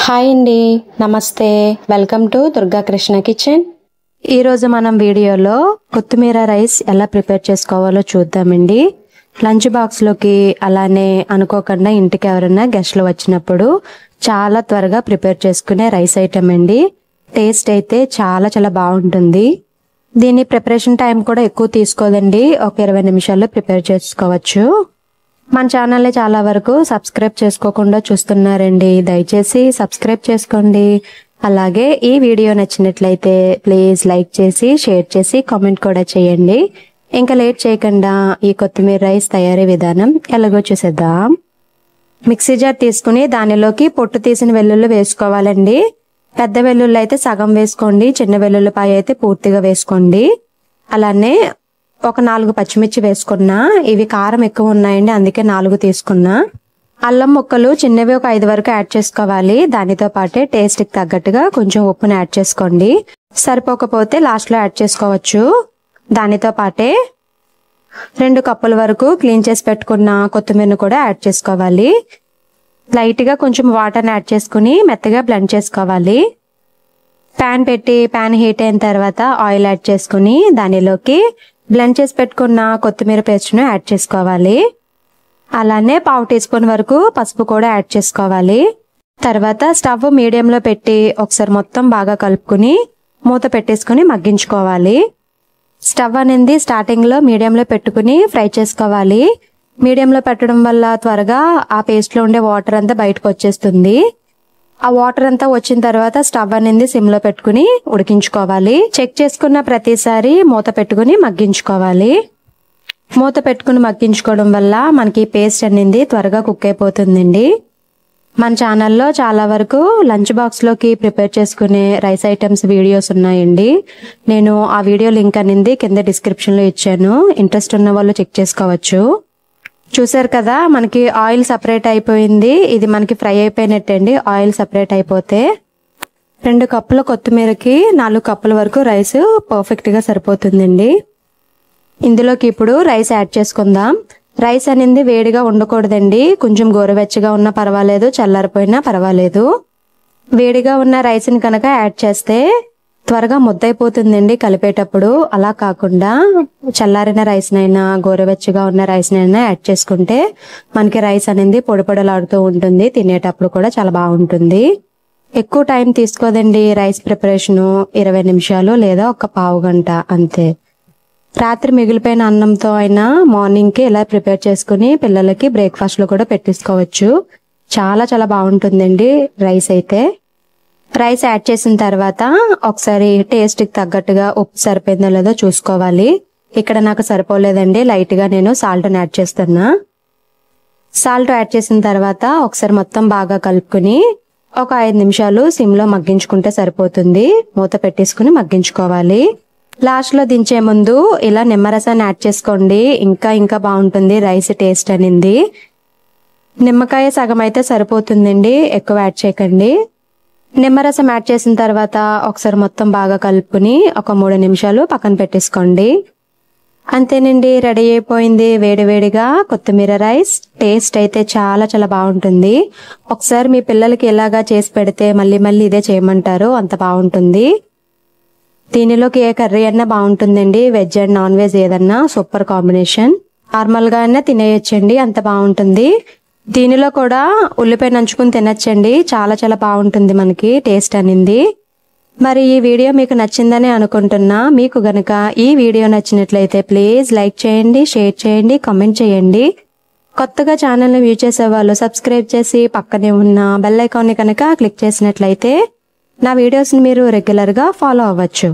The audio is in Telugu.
హాయ్ అండి, నమస్తే. Welcome to Durga Krishna kitchen. ఈరోజు మనం వీడియోలో కొత్తిమీర రైస్ ఎలా ప్రిపేర్ చేసుకోవాలో చూద్దామండి. లంచ్ బాక్స్లోకి, అలానే అనుకోకుండా ఇంటికి ఎవరైనా గెస్ట్లు వచ్చినప్పుడు చాలా త్వరగా ప్రిపేర్ చేసుకునే రైస్ ఐటమ్ అండి. టేస్ట్ అయితే చాలా బాగుంటుంది. దీని ప్రిపరేషన్ టైం కూడా ఎక్కువ తీసుకోదండి. ఒక 20 నిమిషాల్లో ప్రిపేర్ చేసుకోవచ్చు. మన ఛానల్ని చాలా వరకు సబ్స్క్రైబ్ చేసుకోకుండా చూస్తున్నారండి. దయచేసి సబ్స్క్రైబ్ చేసుకోండి. అలాగే ఈ వీడియో నచ్చినట్లయితే ప్లీజ్ లైక్ చేసి, షేర్ చేసి, కామెంట్ కూడా చేయండి. ఇంకా లేట్ చేయకుండా ఈ కొత్తిమీర రైస్ తయారీ విధానం ఎలాగో చూసేద్దాం. మిక్సీ జార్ తీసుకుని దానిలోకి పొట్టు తీసిన వెల్లుల్లి వేసుకోవాలండి. పెద్ద వెల్లుల్లి అయితే సగం వేసుకోండి, చిన్న వెల్లుల్లిపాయ అయితే పూర్తిగా వేసుకోండి. అలానే ఒక 4 పచ్చిమిర్చి వేసుకున్నా. ఇవి కారం ఎక్కువ ఉన్నాయండి, అందుకే 4 తీసుకున్నా. అల్లం ముక్కలు చిన్నవి ఒక 5 వరకు యాడ్ చేసుకోవాలి. దానితో పాటే టేస్ట్ కి తగ్గట్టుగా కొంచెం ఉప్పుని యాడ్ చేసుకోండి. సరిపోకపోతే లాస్ట్ లో యాడ్ చేసుకోవచ్చు. దానితో పాటే 2 కప్పుల వరకు క్లీన్ చేసి పెట్టుకున్న కొత్తిమీరను కూడా యాడ్ చేసుకోవాలి. లైట్ గా కొంచెం వాటర్ని యాడ్ చేసుకుని మెత్తగా బ్లెండ్ చేసుకోవాలి. ప్యాన్ పెట్టి ప్యాన్ హీట్ అయిన తర్వాత ఆయిల్ యాడ్ చేసుకుని దానిలోకి బ్లెండ్ చేసి పెట్టుకున్న కొత్తిమీర పేస్ట్ను యాడ్ చేసుకోవాలి. అలానే 1/2 టీ స్పూన్ వరకు పసుపు కూడా యాడ్ చేసుకోవాలి. తర్వాత స్టవ్ మీడియంలో పెట్టి ఒకసారి మొత్తం బాగా కలుపుకుని మూత పెట్టేసుకుని మగ్గించుకోవాలి. స్టవ్ అనేది స్టార్టింగ్లో మీడియంలో పెట్టుకుని ఫ్రై చేసుకోవాలి. మీడియంలో పెట్టడం వల్ల త్వరగా ఆ పేస్ట్లో ఉండే వాటర్ అంతా బయటకు వచ్చేస్తుంది. ఆ వాటర్ అంతా వచ్చిన తర్వాత స్టవ్ అనేది సిమ్ లో పెట్టుకుని ఉడికించుకోవాలి. చెక్ చేసుకున్న ప్రతిసారి మూత పెట్టుకుని మగ్గించుకోవాలి. మూత పెట్టుకుని మగ్గించుకోవడం వల్ల మనకి పేస్ట్ అనేది త్వరగా కుక్ అయిపోతుందండి. మన ఛానల్లో చాలా వరకు లంచ్ బాక్స్ లోకి ప్రిపేర్ చేసుకునే రైస్ ఐటమ్స్ వీడియోస్ ఉన్నాయండి. నేను ఆ వీడియో లింక్ అనేది కింద డిస్క్రిప్షన్ లో ఇచ్చాను. ఇంట్రెస్ట్ ఉన్న వాళ్ళు చెక్ చేసుకోవచ్చు. చూసారు కదా, మనకి ఆయిల్ సపరేట్ అయిపోయింది. ఇది మనకి ఫ్రై అయిపోయినట్టు అండి. ఆయిల్ సపరేట్ అయిపోతే 2 కప్పుల కొత్తిమీరకి 4 కప్పుల వరకు రైస్ పర్ఫెక్ట్ గా సరిపోతుందండి. ఇందులోకి ఇప్పుడు రైస్ యాడ్ చేసుకుందాం. రైస్ అనేది వేడిగా ఉండకూడదండి. కొంచెం గోరువెచ్చగా ఉన్నా పర్వాలేదు, చల్లారిపోయినా పర్వాలేదు. వేడిగా ఉన్న రైస్ని కనుక యాడ్ చేస్తే త్వరగా ముద్దైపోతుందండి కలిపేటప్పుడు. అలా కాకుండా చల్లారిన రైస్నైనా, గోరువెచ్చగా ఉన్న రైస్నైనా యాడ్ చేసుకుంటే మనకి రైస్ అనేది పొడిపొడలాడుతూ ఉంటుంది. తినేటప్పుడు కూడా చాలా బాగుంటుంది. ఎక్కువ టైం తీసుకోదండి రైస్ ప్రిపరేషను. 20 నిమిషాలు లేదా ఒక పావు గంట అంతే. రాత్రి మిగిలిపోయిన అన్నంతో అయినా మార్నింగ్కి ఇలా ప్రిపేర్ చేసుకుని పిల్లలకి బ్రేక్ఫాస్ట్లో కూడా పెట్టేసుకోవచ్చు. చాలా బాగుంటుందండి రైస్ అయితే. రైస్ యాడ్ చేసిన తర్వాత ఒకసారి టేస్ట్కి తగ్గట్టుగా ఉప్పు సరిపోయిందో లేదో చూసుకోవాలి. ఇక్కడ నాకు సరిపోలేదండి, లైట్ గా నేను సాల్ట్ని యాడ్ చేస్తున్నా. సాల్ట్ యాడ్ చేసిన తర్వాత ఒకసారి మొత్తం బాగా కలుపుకుని ఒక 5 నిమిషాలు సిమ్ లో మగ్గించుకుంటే సరిపోతుంది. మూత పెట్టేసుకుని మగ్గించుకోవాలి. లాస్ట్ లో దించే ముందు ఇలా నిమ్మరసాన్ని యాడ్ చేసుకోండి. ఇంకా బాగుంటుంది రైస్ టేస్ట్ అనేది. నిమ్మకాయ సగం అయితే సరిపోతుందండి, ఎక్కువ యాడ్ చేయకండి. నిమ్మరసం యాడ్ చేసిన తర్వాత ఒకసారి మొత్తం బాగా కలుపుకుని ఒక 3 నిమిషాలు పక్కన పెట్టేసుకోండి. అంతేనండి, రెడీ అయిపోయింది వేడివేడిగా కొత్తిమీర రైస్. టేస్ట్ అయితే చాలా బాగుంటుంది. ఒకసారి మీ పిల్లలకి ఇలాగా చేసి పెడితే మళ్ళీ ఇదే చేయమంటారు, అంత బాగుంటుంది. దీనిలోకి ఏ కర్రీ అన్నా బాగుంటుందండి. వెజ్ అండ్ నాన్ వెజ్ ఏదన్నా సూపర్ కాంబినేషన్. నార్మల్ గా అయినా తినేయొచ్చండి, అంత బాగుంటుంది. దీనిలో కూడా ఉల్లిపాయ నంచుకుని తినచ్చండి. చాలా బాగుంటుంది మనకి టేస్ట్ అనేది. మరి ఈ వీడియో మీకు నచ్చిందని అనుకుంటున్నా. మీకు గనక ఈ వీడియో నచ్చినట్లయితే ప్లీజ్ లైక్ చేయండి, షేర్ చేయండి, కామెంట్ చేయండి. కొత్తగా ఛానల్ని వ్యూ చేసే వాళ్ళు సబ్స్క్రైబ్ చేసి పక్కనే ఉన్న బెల్ ఐకాన్ని కనుక క్లిక్ చేసినట్లయితే నా వీడియోస్ని మీరు రెగ్యులర్గా ఫాలో అవ్వచ్చు.